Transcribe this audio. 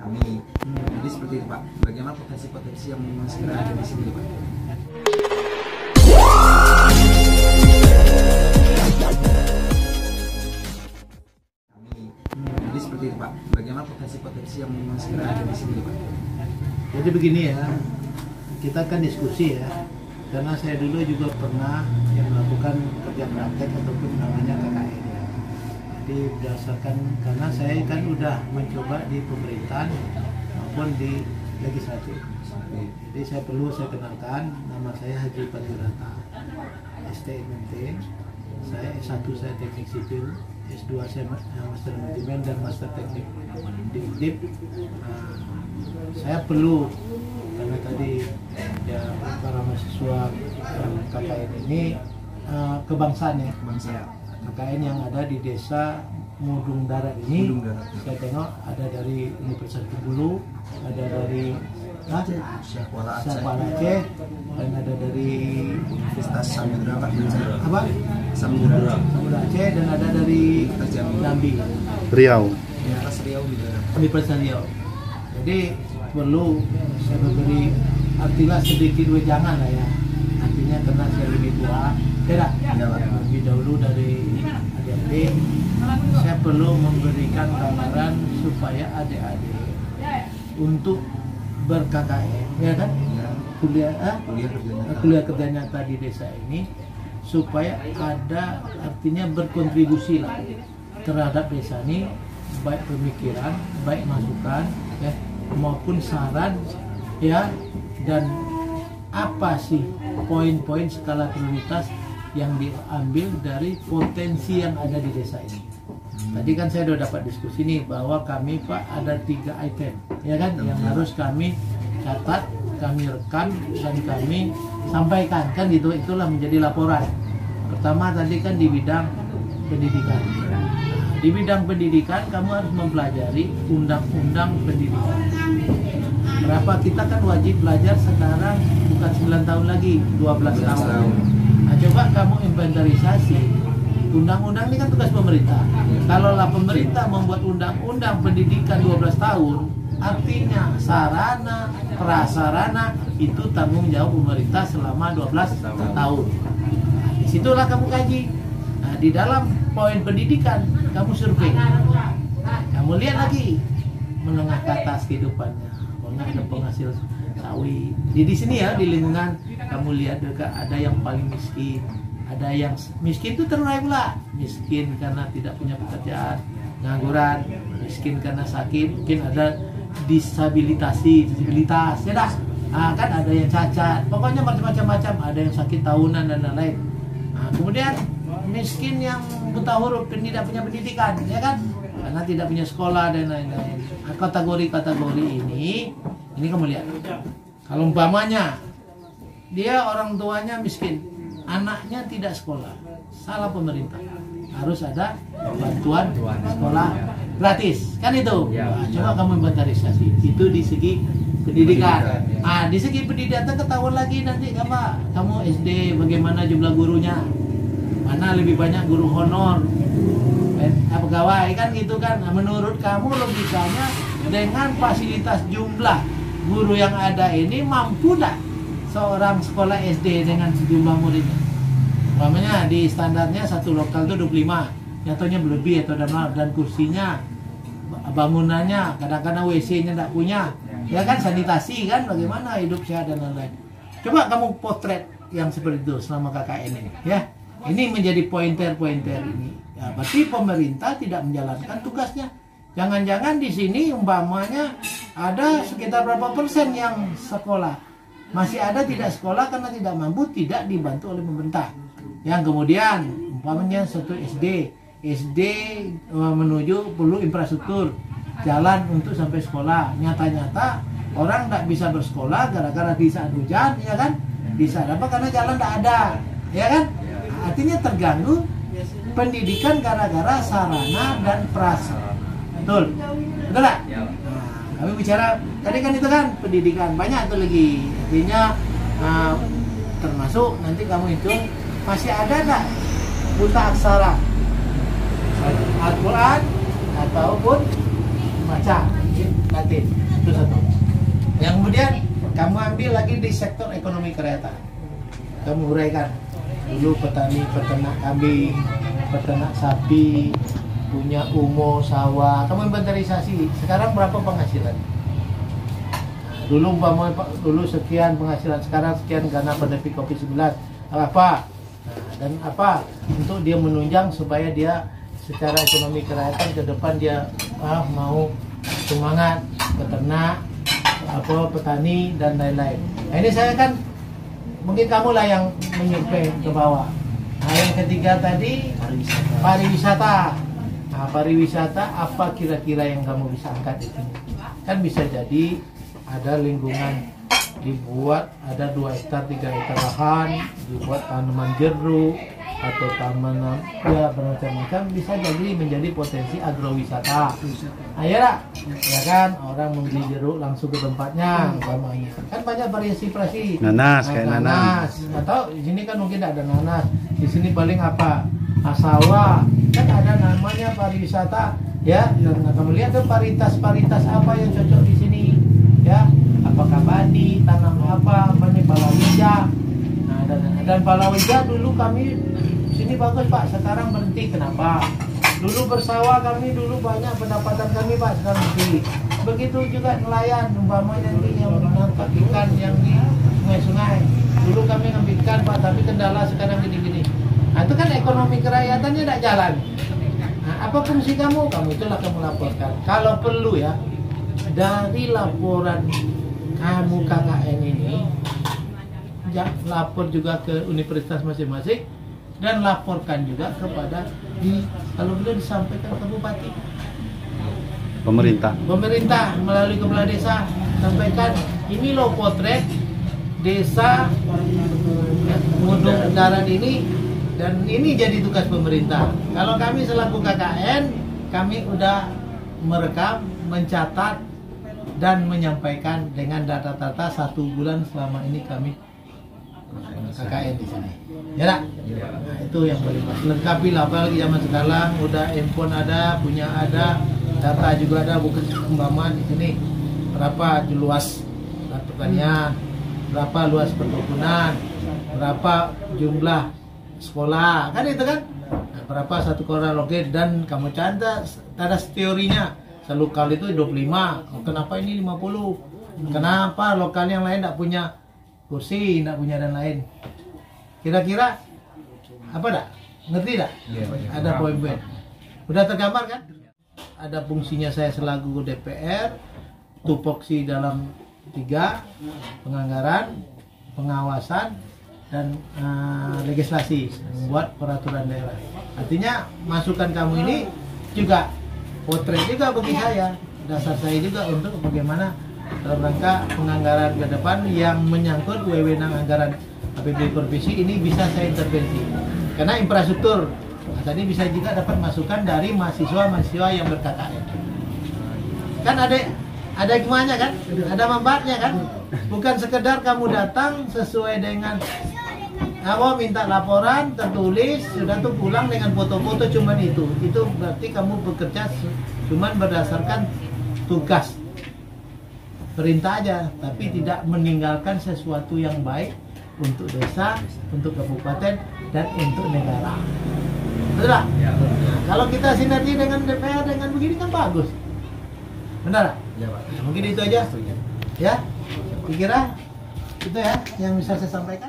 Amin. Jadi seperti itu Pak. Bagaimana potensi-potensi yang memang segera ada di sini Pak? Amin. Jadi seperti itu Pak. Bagaimana potensi-potensi yang memang segera ada di sini Pak? Jadi begini ya, kita kan diskusi ya, karena saya dulu juga pernah yang melakukan kerja praktek ataupun namanya KKN ya. Jadi berdasarkan, karena saya kan udah mencoba di pemerintahan maupun di legislatif. Jadi saya kenalkan, nama saya Haji Patirata, STMT, saya S1 saya teknik sipil, S2 saya master manajemen dan master teknik di UNDIP. Saya perlu, karena tadi ya para mahasiswa KKN ini kebangsaan ya, KKN yang ada di desa Mudung Darat ini, saya tengok ada dari Universitas Bengkulu, ada dari Syahkuala Aceh, dan ada dari Universitas Samudra Aceh, dan ada dari Jambi, Riau. Universitas Riau. Jadi perlu saya memberi artilah sedikit wejangan lah ya, artinya karena saya lebih tua, lebih dahulu dari adik-adik, saya perlu memberikan gambaran supaya adik-adik untuk ber-KKN ya kan, kuliah kerja nyata di desa ini, supaya ada artinya berkontribusi lah terhadap desa ini, baik pemikiran, baik masukan ya, maupun saran ya, dan apa sih poin-poin skala prioritas yang diambil dari potensi yang ada di desa ini. Tadi kan saya sudah dapat diskusi nih bahwa kami Pak ada 3 item ya kan, yang harus kami catat, kami rekam dan kami sampaikan kan gitu, itulah menjadi laporan. Pertama tadi kan di bidang pendidikan. Di bidang pendidikan kamu harus mempelajari undang-undang pendidikan. Berapa kita kan wajib belajar sekarang bukan 9 tahun lagi, 12 tahun. Nah, coba kamu inventarisasi. Undang-undang ini kan tugas pemerintah. Kalaulah pemerintah membuat undang-undang pendidikan 12 tahun, artinya sarana, prasarana itu tanggung jawab pemerintah selama 12 tahun. Nah, disitulah kamu kaji. Nah, di dalam poin pendidikan kamu survei, kamu lihat lagi menengah ke atas kehidupannya, ada penghasil sawit. Di sini ya, di lingkungan kamu lihat juga ada yang paling miskin, ada yang miskin itu terurai pula, miskin karena tidak punya pekerjaan, pengangguran, miskin karena sakit, mungkin ada disabilitas ya dah. Nah, kan ada yang cacat, pokoknya macam-macam, ada yang sakit tahunan dan lain-lain. Nah, kemudian miskin yang buta huruf, tidak punya pendidikan, ya kan? Karena tidak punya sekolah dan lain-lain. Nah, kategori-kategori ini kamu lihat. Kalau umpamanya dia orang tuanya miskin, anaknya tidak sekolah, salah pemerintah. Harus ada bantuan sekolah gratis, kan itu? Nah, coba kamu inventarisasi. Itu di segi pendidikan. Nah, di segi pendidikan ketahuan lagi nanti kamu SD bagaimana jumlah gurunya. Mana lebih banyak guru honor, pegawai kan gitu kan. Nah, menurut kamu logikanya dengan fasilitas jumlah guru yang ada ini mampu tak seorang sekolah SD dengan sejumlah muridnya? Umpamanya di standarnya satu lokal itu 25, nyatanya lebih atau dan kursinya, bangunannya, kadang-kadang WC-nya tidak punya, ya kan, sanitasi kan, bagaimana hidup sehat dan lain-lain. Coba kamu potret yang seperti itu selama KKN ini, ya. Ini menjadi pointer-pointer ini. Ya, berarti pemerintah tidak menjalankan tugasnya. Jangan-jangan di sini umpamanya ada sekitar berapa persen yang sekolah, masih ada tidak sekolah karena tidak mampu, tidak dibantu oleh pemerintah. Yang kemudian umpamanya satu SD menuju perlu infrastruktur jalan untuk sampai sekolah. Nyata-nyata orang tidak bisa bersekolah gara-gara di saat hujan, ya kan? Di saat apa? Karena jalan tidak ada, ya kan? Artinya terganggu pendidikan gara-gara sarana dan prasarana. Betul? Betul tak? Nah, kami bicara tadi kan itu kan pendidikan, banyak itu lagi. Artinya termasuk nanti kamu hitung masih ada tak buta aksara Al-Quran ataupun baca Latin. Yang kemudian kamu ambil lagi di sektor ekonomi kerakyatan. Kamu uraikan dulu petani, peternak kambing, peternak sapi, punya umo, sawah. Kamu inventarisasi. Sekarang berapa penghasilan? Dulu sekian penghasilan, sekarang sekian karena pandemi COVID-19. Apa? Dan apa untuk dia menunjang supaya dia secara ekonomi kerakyatan ke depan dia mau semangat peternak, petani dan lain-lain. Nah, ini saya kan mungkin kamu lah yang menyuplai ke bawah. Nah, yang ketiga tadi pariwisata. Nah, pariwisata apa kira-kira yang kamu bisa angkat di sini? Kan bisa jadi ada lingkungan dibuat ada 2 hektar 3 hektar lahan, dibuat tanaman jeruk atau tanaman ya bermacam-macam, bisa jadi menjadi potensi agrowisata. Ayolah, ya kan, orang membeli jeruk langsung ke tempatnya, umpamanya. Kan banyak variasi-variasi. Nanas, kayak nanas. Atau di sini kan mungkin ada nanas. Di sini paling apa? Sawah. Kan ada namanya pariwisata, ya. Dan kamu lihat tuh paritas apa yang cocok di sini, ya. Apakah padi, tanam apa nih, palawija. Nah, dan palawija dulu kami sini bagus Pak, sekarang berhenti. Kenapa? Dulu bersawah kami, dulu banyak pendapatan kami Pak, sekarang berhenti. Begitu juga nelayan, umpamanya nanti yang menangkap ikan yang di sungai-sungai. Dulu kami ngambil ikan Pak, tapi kendala sekarang gini-gini. Nah, itu kan ekonomi kerakyatannya tidak jalan. Nah, apa fungsi kamu? Kamu itulah kamu laporkan. Kalau perlu ya, dari laporan kamu KKN ini, lapor juga ke universitas masing-masing dan laporkan juga kepada kalau boleh disampaikan ke bupati, pemerintah melalui kepala desa, sampaikan ini loh potret desa Mudung Darat ini, dan ini jadi tugas pemerintah. Kalau kami selaku KKN, kami udah merekam, mencatat dan menyampaikan dengan data-data 1 bulan selama ini kami KKN di sini. Ya tak? Nah, itu yang paling pas. Lengkapi lah, apalagi zaman sekarang udah handphone ada, punya ada, data juga ada, bukan umpama di sini berapa luas pertanian, berapa luas perkebunan, berapa jumlah sekolah, kan itu kan? Nah, berapa satu koran login, dan kamu catat ada teorinya. Lokal itu 25, kenapa ini 50? Kenapa lokal yang lain tidak punya kursi, tidak punya dan lain? Kira-kira apa dak? Ngerti dak? Ada poin-poin. Udah tergambar kan? Ada fungsinya saya selaku DPR, tupoksi dalam 3, penganggaran, pengawasan, dan legislasi, membuat peraturan daerah. Artinya masukan kamu ini juga potret juga bagi saya, dasar saya juga untuk bagaimana dalam rangka penganggaran ke depan yang menyangkut wewenang anggaran APBD provinsi ini bisa saya intervensi. Karena infrastruktur, tadi bisa juga dapat masukan dari mahasiswa-mahasiswa yang ber-KKN. Kan ada gimana kan? Ada manfaatnya kan? Bukan sekedar kamu datang sesuai dengan minta laporan tertulis, sudah tuh pulang dengan foto-foto cuman itu berarti kamu bekerja cuman berdasarkan tugas perintah aja, tapi tidak meninggalkan sesuatu yang baik untuk desa, untuk kabupaten, dan untuk negara. Betul tak? Ya. Nah, kalau kita sinergi dengan DPR dengan begini kan bagus, benar? Ya Pak. Mungkin itu aja. Ya, kira itu ya yang bisa saya sampaikan.